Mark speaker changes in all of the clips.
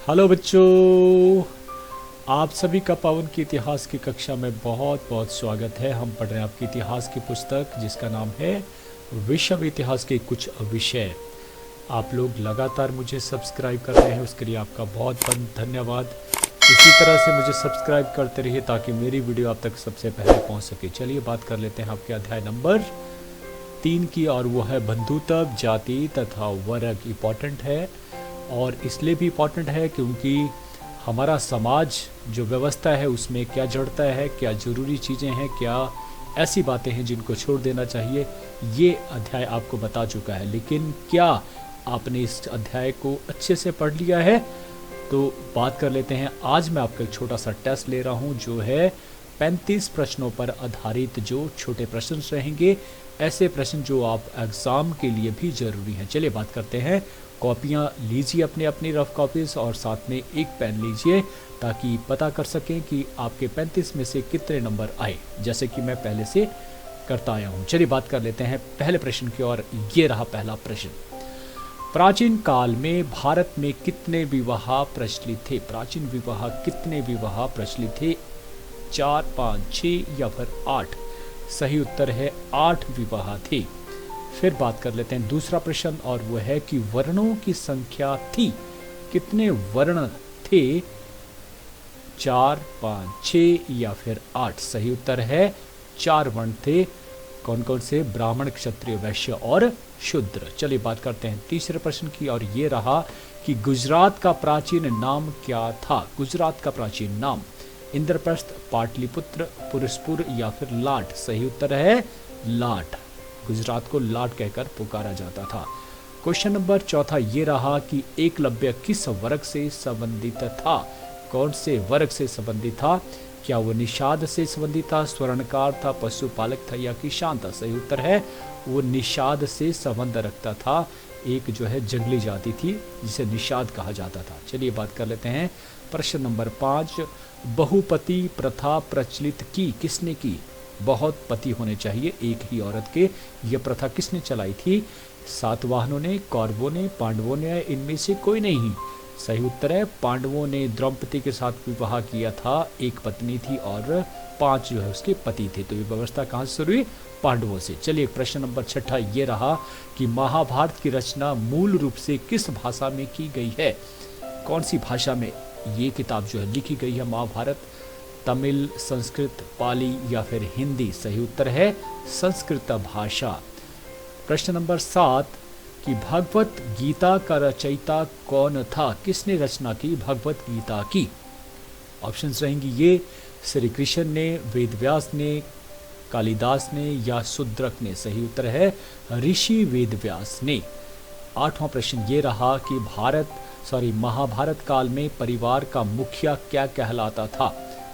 Speaker 1: Hello बच्चों, आप सभी का पावन की इतिहास की कक्षा में बहुत बहुत स्वागत है। हम पढ़ रहे हैं आपकी इतिहास की पुस्तक जिसका नाम है विश्व इतिहास के कुछ विषय। आप लोग लगातार मुझे सब्सक्राइब कर रहे हैं, उसके लिए आपका बहुत बहुत धन्यवाद। इसी तरह से मुझे सब्सक्राइब करते रहिए ताकि मेरी वीडियो आप तक सबसे पहले पहुंच सके। चलिए बात कर लेते हैं आपके अध्याय नंबर 3 की, और वो है बंधुत्व, जाति तथा वर्ग। इम्पॉर्टेंट है और इसलिए भी इम्पॉर्टेंट है क्योंकि हमारा समाज जो व्यवस्था है उसमें क्या जड़ता है, क्या ज़रूरी चीज़ें हैं, क्या ऐसी बातें हैं जिनको छोड़ देना चाहिए, ये अध्याय आपको बता चुका है। लेकिन क्या आपने इस अध्याय को अच्छे से पढ़ लिया है? तो बात कर लेते हैं। आज मैं आपका एक छोटा सा टेस्ट ले रहा हूँ जो है 35 प्रश्नों पर आधारित जो छोटे प्रश्न रहेंगे, ऐसे प्रश्न जो आप एग्ज़ाम के लिए भी ज़रूरी हैं। चलिए बात करते हैं। कॉपियाँ लीजिए अपनी अपनी रफ कॉपीज़ और साथ में एक पेन लीजिए ताकि पता कर सकें कि आपके 35 में से कितने नंबर आए, जैसे कि मैं पहले से करता आया हूँ। चलिए बात कर लेते हैं पहले प्रश्न की और ये रहा पहला प्रश्न। प्राचीन काल में भारत में कितने विवाह प्रचलित थे? प्राचीन विवाह कितने विवाह प्रचलित थे? 4, 5, 6 या फिर 8? सही उत्तर है 8 विवाह थे। फिर बात कर लेते हैं दूसरा प्रश्न, और वो है कि वर्णों की संख्या थी। कितने वर्ण थे? 4, 5, 6 या फिर 8? सही उत्तर है 4 वर्ण थे। कौन कौन से? ब्राह्मण, क्षत्रिय, वैश्य और शूद्र। चलिए बात करते हैं तीसरे प्रश्न की, और ये रहा कि गुजरात का प्राचीन नाम क्या था? गुजरात का प्राचीन नाम इंद्रप्रस्थ, पाटलिपुत्र, पुरुषपुर या फिर लाट? सही उत्तर है लाट। गुजरात को लाट कहकर पुकारा जाता था। क्वेश्चन नंबर चौथा ये रहा कि एकलव्य किस वर्ग से संबंधित था? कौन से वर्ग से संबंधित था? क्या वो निषाद से संबंधित था, स्वर्णकार था, पशुपालक था या किसान था? सही उत्तर है वो निषाद से संबंध रखता था। एक जो है जंगली जाति थी जिसे निषाद कहा जाता था। चलिए बात कर लेते हैं प्रश्न नंबर 5। बहुपति प्रथा प्रचलित की किसने की? बहुत पति होने चाहिए एक ही औरत के, यह प्रथा किसने चलाई थी? सातवाहनों ने, कौरवों ने, पांडवों ने, इनमें से कोई नहीं? सही उत्तर है पांडवों ने द्रौपदी के साथ विवाह किया था। एक पत्नी थी और 5 जो है उसके पति थे। तो ये व्यवस्था कहाँ से शुरू हुई? पांडवों से। चलिए प्रश्न नंबर 6 ये रहा कि महाभारत की रचना मूल रूप से किस भाषा में की गई है? कौन सी भाषा में ये किताब जो है लिखी गई है महाभारत? तमिल, संस्कृत, पाली या फिर हिंदी? सही उत्तर है संस्कृत भाषा। प्रश्न नंबर 7 कि भगवत गीता का रचयिता कौन था? किसने रचना की भगवत गीता की? ऑप्शंस रहेंगी ये श्री कृष्ण ने, वेदव्यास ने, कालिदास ने या शूद्रक ने? सही उत्तर है ऋषि वेदव्यास ने। 8वां प्रश्न ये रहा कि महाभारत काल में परिवार का मुखिया क्या कहलाता था?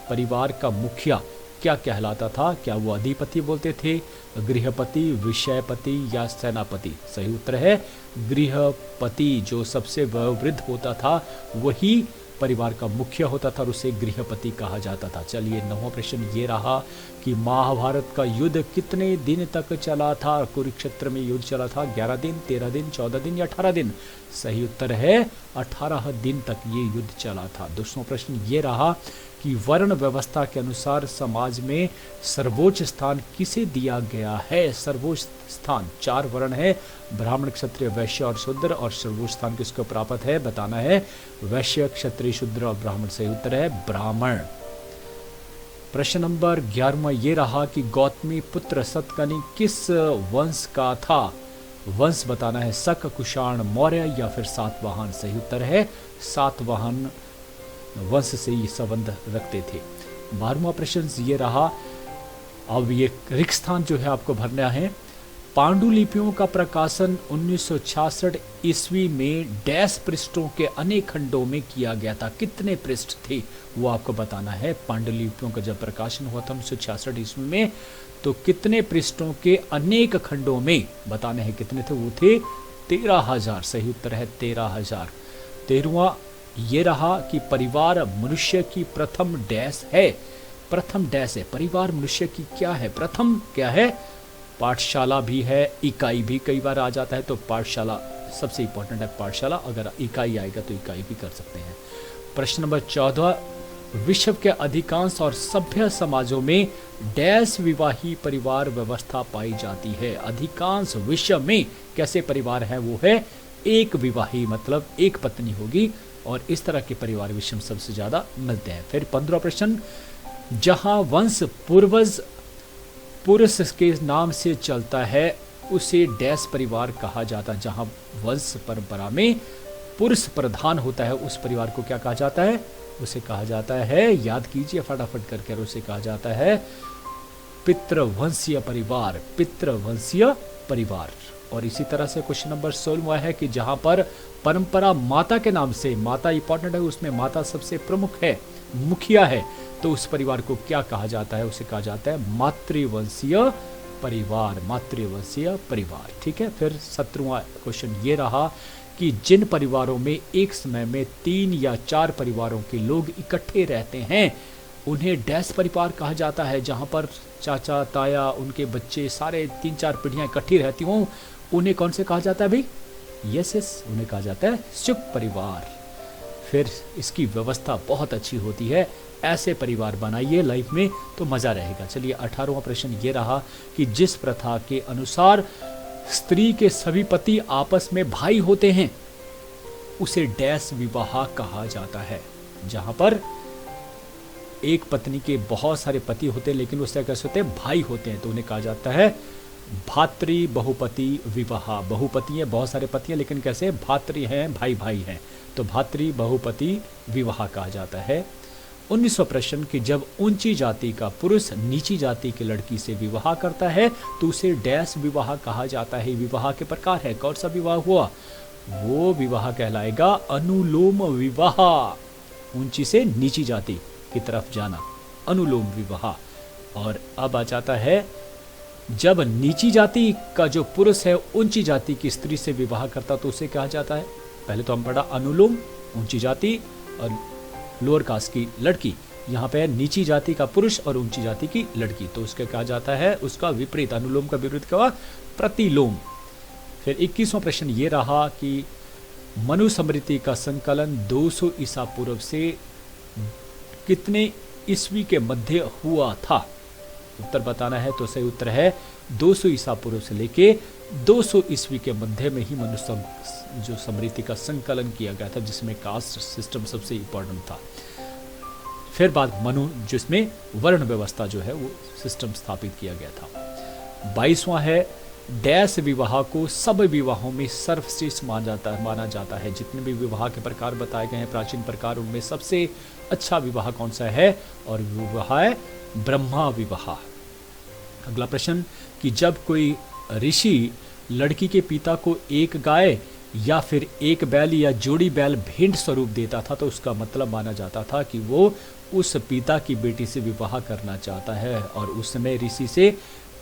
Speaker 1: परिवार का मुखिया क्या कहलाता था? क्या वो अधिपति बोलते थे, गृहपति, विषयपति या सेनापति? सही उत्तर है गृहपति। जो सबसे वयोवृद्ध होता था वही परिवार का मुखिया होता था और उसे गृहपति कहा जाता था। चलिए 9वां प्रश्न ये रहा कि महाभारत का युद्ध कितने दिन तक चला था? कुरुक्षेत्र में युद्ध चला था 11 दिन, 13 दिन, 14 दिन या 18 दिन? सही उत्तर है 18 दिन तक ये युद्ध चला था। 10वां प्रश्न ये रहा कि वर्ण व्यवस्था के अनुसार समाज में सर्वोच्च स्थान किसे दिया गया है? सर्वोच्च स्थान 4 वर्ण है, ब्राह्मण, क्षत्रिय, वैश्य और शूद्र, और सर्वोच्च स्थान किसको प्राप्त है बताना है? वैश्य, क्षत्रिय, शूद्र और ब्राह्मण। सही उत्तर है ब्राह्मण। प्रश्न नंबर 11वां ये रहा कि गौतमी पुत्र सतकर्णी किस वंश का था? वंश बताना है शक, कुषाण, मौर्य या फिर सातवाहन? सही उत्तर है सातवाहन वंश से ये संबंध रखते थे। 12वां प्रश्न ये रहा, अब ये रिक्त स्थान जो है आपको भरना है। पांडुलिपियों का प्रकाशन 1966 ईस्वी में डैश पृष्ठों के अनेक खंडों में किया गया था। कितने पृष्ठ थे वो आपको बताना है। पांडुलिपियों का जब प्रकाशन हुआ था 1966 ईस्वी में, तो कितने पृष्ठों के अनेक खंडों में बताने हैं कितने थे? वो थे 13,000। सही उत्तर है 13,000। 13वां ये रहा कि परिवार मनुष्य की प्रथम डैश है। प्रथम डैश है परिवार मनुष्य की क्या है? प्रथम क्या है? पाठशाला भी है, इकाई भी कई बार आ जाता है, तो पाठशाला सबसे इंपॉर्टेंट है पाठशाला, अगर इकाई आएगा तो इकाई भी कर सकते हैं। प्रश्न नंबर 14, विश्व के अधिकांश और सभ्य समाजों में डैश विवाही परिवार व्यवस्था पाई जाती है। अधिकांश विश्व में कैसे परिवार है, वो है एक विवाही, मतलब एक पत्नी होगी, और इस तरह के परिवार विश्व में सबसे ज्यादा मिलते हैं। फिर 15 प्रश्न, जहां वंश पूर्वज पुरुष के नाम से चलता है उसे डैश परिवार कहा जाता है। जहां वंश परंपरा में पुरुष प्रधान होता है उस परिवार को क्या कहा जाता है, उसे कहा जाता है, याद कीजिए फटाफट करके, उसे कहा जाता है पितृवंशीय परिवार, पितृवंशीय परिवार। और इसी तरह से क्वेश्चन नंबर 16 है कि जहां पर परंपरा माता के नाम से, माता इंपॉर्टेंट है, उसमें माता सबसे प्रमुख है, मुखिया है, तो उस परिवार को क्या कहा जाता है, उसे कहा जाता है मातृवंशीय परिवार, मातृवंशीय परिवार। ठीक है। फिर 17वां क्वेश्चन ये रहा कि जिन परिवारों में एक समय में 3 या 4 परिवारों के लोग इकट्ठे रहते हैं उन्हें डैश परिवार कहा जाता है। जहां पर चाचा ताया उनके बच्चे सारे 3-4 पीढ़ियां इकट्ठी रहती हों, उन्हें कौन से कहा जाता है भाई, यस, उन्हें कहा जाता है संयुक्त परिवार। फिर इसकी व्यवस्था बहुत अच्छी होती है, ऐसे परिवार बनाइए लाइफ में तो मजा रहेगा। चलिए 18वां प्रश्न ये रहा कि जिस प्रथा के अनुसार स्त्री के सभी पति आपस में भाई होते हैं उसे डैश विवाह कहा जाता है। जहां पर एक पत्नी के बहुत सारे पति होते हैं लेकिन उससे कैसे होते हैं, भाई होते हैं, तो उन्हें कहा जाता है भातृ बहुपति विवाह। बहुपति है, बहुत सारे पति हैं, लेकिन कैसे, भातृ हैं, भाई भाई हैं, तो भातृ बहुपति विवाह कहा जाता है। 19वां प्रश्न कि जब ऊंची जाति का पुरुष नीची जाति की लड़की से विवाह करता है तो उसे डैश विवाह कहा जाता है। विवाह के प्रकार है, कौन सा विवाह हुआ, वो विवाह कहलाएगा अनुलोम विवाह, ऊंची से नीची जाति की तरफ जाना, अनुलोम विवाह। और अब आ जाता है जब नीची जाति का जो पुरुष है ऊंची जाति की स्त्री से विवाह करता तो उसे कहा जाता है, पहले तो हम पढ़ा अनुलोम, ऊंची जाति, और लोअर कास्ट की लड़की, यहाँ पे नीची जाति का पुरुष और ऊंची जाति की लड़की, तो उसके कहा जाता है उसका विपरीत, अनुलोम का विपरीत क्या हुआ, प्रतिलोम। फिर 21वां प्रश्न ये रहा कि मनुस्मृति का संकलन 200 ईसा पूर्व से कितने ईस्वी के मध्य हुआ था, उत्तर बताना है। तो सही उत्तर है 200 ईसा पूर्व से लेके 200 ईस्वी के मध्य में ही मनुष्य जो स्मृति का संकलन किया गया था, जिसमें कास्ट सिस्टम सबसे इंपॉर्टेंट था। फिर बाद मनु जिसमें वर्ण व्यवस्था जो है वो सिस्टम स्थापित किया गया था। 22वां है डैश विवाह को सब विवाहों में सर्वश्रेष्ठ माना जाता है। जितने भी विवाह के प्रकार बताए गए हैं प्राचीन प्रकार, उनमें सबसे अच्छा विवाह कौन सा है, और विवाह है ब्रह्मा विवाह। अगला प्रश्न कि जब कोई ऋषि लड़की के पिता को एक गाय या फिर एक बैल या जोड़ी बैल भेंट स्वरूप देता था तो उसका मतलब माना जाता था कि वो उस पिता की बेटी से विवाह करना चाहता है, और उस समय ऋषि से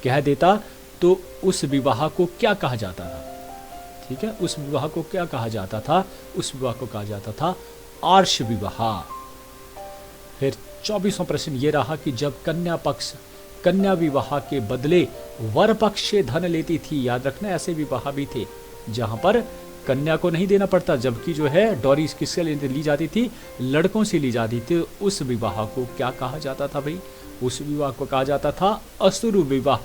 Speaker 1: कह देता तो उस विवाह को क्या कहा जाता था, ठीक है, उस विवाह को क्या कहा जाता था, उस विवाह को कहा जाता था आर्ष विवाह। फिर 24वां प्रश्न ये रहा कि जब कन्या पक्ष कन्या विवाह के बदले वर पक्ष से धन लेती थी, याद रखना ऐसे विवाह भी थे जहां पर कन्या को नहीं देना पड़ता, जबकि जो है डॉरी किससे ली जाती थी, लड़कों से ली जाती थी, उस विवाह को क्या कहा जाता था भाई, उस विवाह को कहा जाता था असुर विवाह।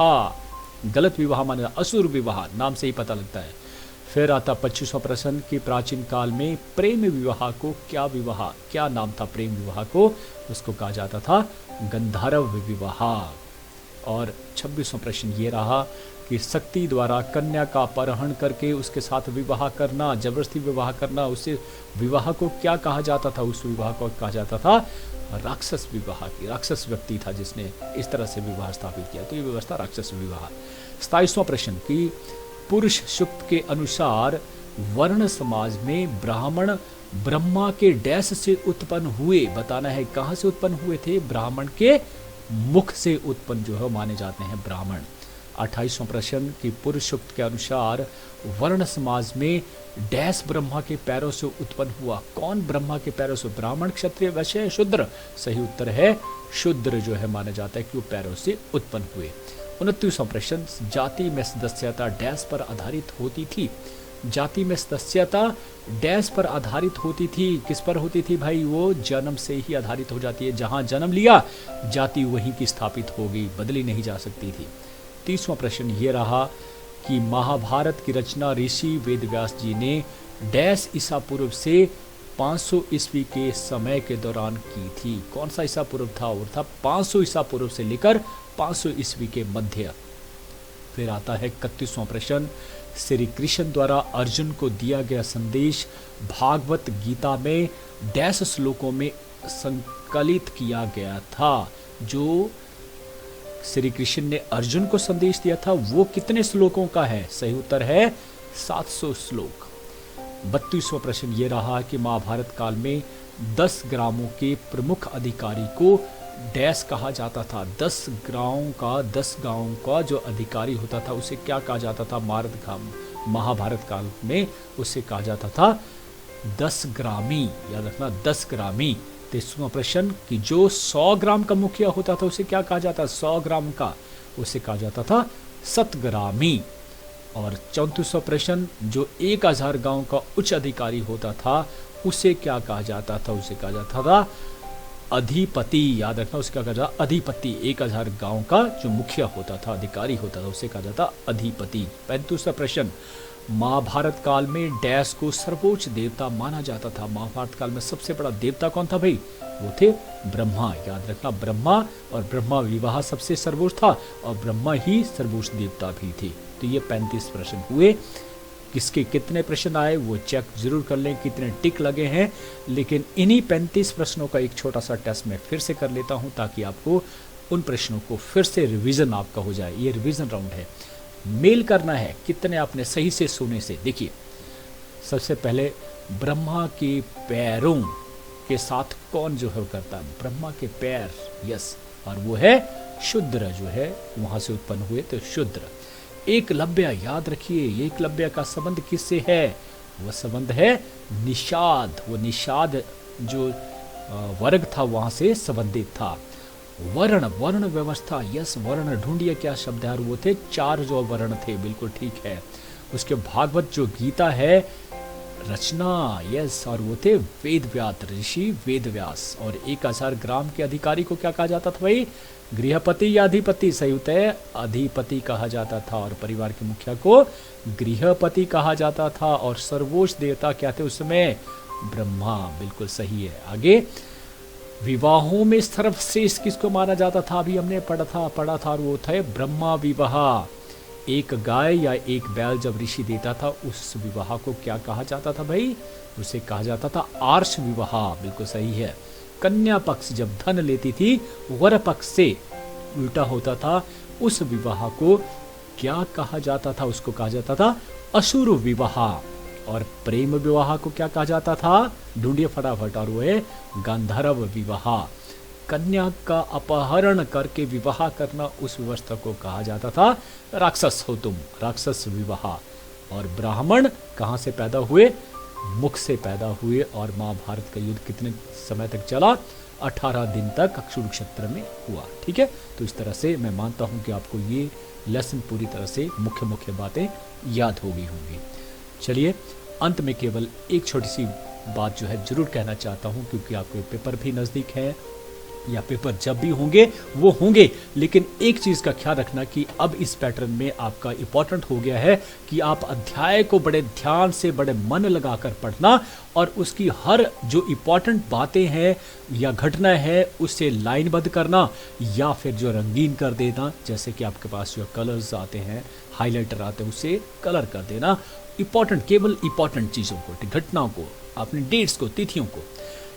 Speaker 1: गलत विवाह माना, असुर विवाह नाम से ही पता लगता है। फिर आता 25वां प्रश्न कि प्राचीन काल में प्रेम विवाह को क्या नाम था, प्रेम विवाह को उसको कहा जाता था गंधर्व विवाह। और 26वां प्रश्न ये रहा कि शक्ति द्वारा कन्या का अपहरण करके उसके साथ विवाह करना, जबरदस्ती विवाह करना, उससे विवाह को क्या कहा जाता था, उस विवाह को कहा जाता था राक्षस विवाह की। राक्षस व्यक्ति था जिसने इस तरह से विवाह स्थापित किया, तो ये व्यवस्था राक्षस विवाह। 27वां प्रश्न कि पुरुष सूक्त के अनुसार वर्ण समाज में ब्राह्मण ब्रह्मा के डैश से उत्पन्न हुए, बताना है कहां से उत्पन्न हुए थे, ब्राह्मण के मुख से उत्पन्न जो है माने जाते हैं ब्राह्मण। 28वां प्रश्न कि पुरुष सूक्त के अनुसार वर्ण समाज में डैश ब्रह्मा के पैरों से उत्पन्न हुआ, कौन ब्रह्मा के पैरों से, ब्राह्मण क्षत्रिय वैश्य शूद्र, सही उत्तर है शूद्र जो है माना जाता है कि वो पैरों से उत्पन्न हुए। 29वां प्रश्न जाति में सदस्यता डैश पर आधारित होती थी, जाति में सदस्यता डैश पर आधारित होती थी। किस पर होती थी भाई? वो जन्म से ही आधारित हो जाती है। जहां जन्म लिया जाति वहीं की स्थापित हो गई, बदली नहीं जा सकती थी। 30वां प्रश्न ये रहा कि महाभारत की रचना ऋषि वेदव्यास जी ने डैश ईसा पूर्व से 500 ईस्वी के समय के दौरान की थी। कौन सा ईसा पूर्व था? वो था 500 ईसा पूर्व से लेकर 500 ईस्वी के मध्य। फिर आता है 31वां प्रश्न, श्री कृष्ण द्वारा अर्जुन को दिया गया संदेश भागवत गीता में डैश श्लोकों में संकलित किया गया था। जो श्री कृष्ण ने अर्जुन को संदेश दिया था वो कितने श्लोकों का है? सही उत्तर है 700 श्लोक। 32वां प्रश्न ये रहा कि महाभारत काल में 10 ग्रामों के प्रमुख अधिकारी को डैश कहा जाता था। 10 गांवों का जो अधिकारी होता था उसे क्या कहा जाता था? महाभारत काल में उसे कहा जाता था 10 ग्रामी। याद रखना 10 ग्रामी। 23वां प्रश्न कि जो 100 ग्राम का मुखिया होता था उसे क्या कहा जाता? 100 ग्राम का उसे कहा जाता था सतग्रामी। और 34वां प्रश्न, जो 1000 गांव का उच्च अधिकारी होता था उसे क्या कहा जाता था? उसे कहा जाता था अधिपति। याद रखना उसे क्या कहा जाता? अधिपति। 1000 गांव का जो मुखिया होता था, अधिकारी होता था, उसे कहा जाता अधिपति। 35वां प्रश्न, महाभारत काल में डैश को सर्वोच्च देवता माना जाता था। महाभारत काल में सबसे बड़ा देवता कौन था भाई? वो थे ब्रह्मा। याद रखना ब्रह्मा, और ब्रह्मा विवाह सबसे सर्वोच्च था और ब्रह्मा ही सर्वोच्च देवता भी थे। तो ये 35 प्रश्न हुए। किसके कितने प्रश्न आए वो चेक जरूर कर लें, कितने टिक लगे हैं। लेकिन इन्हीं 35 प्रश्नों का एक छोटा सा टेस्ट मैं फिर से कर लेता हूं ताकि आपको उन प्रश्नों को फिर से रिवीजन आपका हो जाए। ये रिवीजन राउंड है, मेल करना है कितने आपने सही से सुने से। देखिए सबसे पहले ब्रह्मा के पैरों के साथ कौन जो है करता है? ब्रह्मा के पैर, यस, और वो है शूद्र, जो है वहां से उत्पन्न हुए तो शूद्र। एकलव्य, याद रखिए एकलव्य का संबंध किससे है? वह संबंध है निषाद। वो निषाद जो वर्ग था वहां से संबंधित था। वर्ण व्यवस्था, यस, वर्ण ढूंढिए क्या शब्द है? वो थे 4 जो वर्ण थे, बिल्कुल ठीक है। उसके भागवत जो गीता है रचना, यस, और वो थे वेदव्यास, ऋषि वेदव्यास। और 1000 ग्राम के अधिकारी को क्या कहा जाता था भाई? गृहपति या अधिपति? सही उत्तर है अधिपति कहा जाता था। और परिवार के मुखिया को गृहपति कहा जाता था। और सर्वोच्च देवता क्या थे उसमें? ब्रह्मा, बिल्कुल सही है। आगे, विवाहों में सर्वश्रेष्ठ किसको माना जाता था? अभी हमने पढ़ा था, और वो थे ब्रह्मा विवाह। एक गाय या एक बैल जब ऋषि देता था उस विवाह को क्या कहा जाता था भाई? उसे कहा जाता था आर्ष विवाह, बिल्कुल सही है। कन्या पक्ष जब धन लेती थी वर पक्ष से उल्टा होता था, उस विवाह को क्या कहा जाता था? उसको कहा जाता था असुर विवाह। और प्रेम विवाह को क्या कहा जाता था? ढूंढिए फटाफट, और वो है गांधर्व विवाह। कन्या का अपहरण करके विवाह करना, उस व्यवस्था को कहा जाता था राक्षस हो तुम, राक्षस विवाह। और ब्राह्मण कहाँ से पैदा हुए? मुख से पैदा हुए। और महाभारत का युद्ध कितने समय तक चला? 18 दिन तक कुरुक्षेत्र में हुआ। ठीक है, तो इस तरह से मैं मानता हूं कि आपको ये लेसन पूरी तरह से मुख्य बातें याद हो गई होंगी। चलिए, अंत में केवल एक छोटी सी बात जो है जरूर कहना चाहता हूं, क्योंकि आपके पेपर भी नज़दीक है, या पेपर जब भी होंगे वो होंगे, लेकिन एक चीज का ख्याल रखना कि अब इस पैटर्न में आपका इंपॉर्टेंट हो गया है कि आप अध्याय को बड़े ध्यान से, बड़े मन लगाकर पढ़ना, और उसकी हर जो इंपॉर्टेंट बातें हैं या घटना है उसे लाइनबद्ध करना, या फिर जो रंगीन कर देना, जैसे कि आपके पास जो कलर्स आते हैं, हाइलाइटर आते हैं, उसे कलर कर देना। इंपॉर्टेंट, केवल इंपॉर्टेंट चीज़ों को, घटनाओं को, अपने डेट्स को, तिथियों को।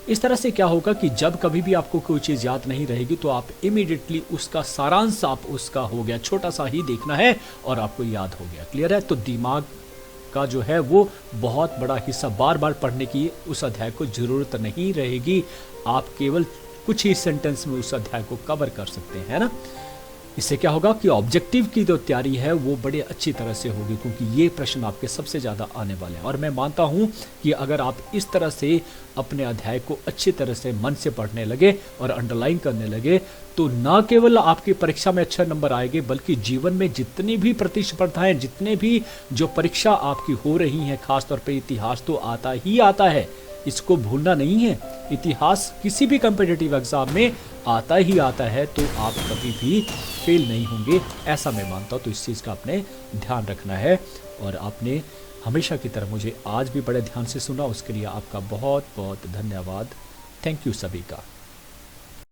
Speaker 1: इस तरह से क्या होगा कि जब कभी भी आपको कोई चीज़ याद नहीं रहेगी तो आप इमीडिएटली उसका सारांश, आप उसका हो गया छोटा सा ही देखना है और आपको याद हो गया। क्लियर है? तो दिमाग का जो है वो बहुत बड़ा हिस्सा बार बार पढ़ने की उस अध्याय को जरूरत नहीं रहेगी। आप केवल कुछ ही सेंटेंस में उस अध्याय को कवर कर सकते हैं ना। इससे क्या होगा कि ऑब्जेक्टिव की जो तैयारी है वो बड़े अच्छी तरह से होगी, क्योंकि ये प्रश्न आपके सबसे ज़्यादा आने वाले हैं। और मैं मानता हूँ कि अगर आप इस तरह से अपने अध्याय को अच्छी तरह से मन से पढ़ने लगे और अंडरलाइन करने लगे, तो ना केवल आपकी परीक्षा में अच्छे नंबर आएंगे, बल्कि जीवन में जितनी भी प्रतिस्पर्धाएं, जितने भी जो परीक्षा आपकी हो रही हैं, खासतौर पे इतिहास तो आता ही आता है, इसको भूलना नहीं है। इतिहास किसी भी कम्पिटिटिव एग्जाम में आता ही आता है, तो आप कभी भी फेल नहीं होंगे, ऐसा मैं मानता हूँ। तो इस चीज़ का आपने ध्यान रखना है। और आपने हमेशा की तरह मुझे आज भी बड़े ध्यान से सुना, उसके लिए आपका बहुत बहुत धन्यवाद। थैंक यू सभी का।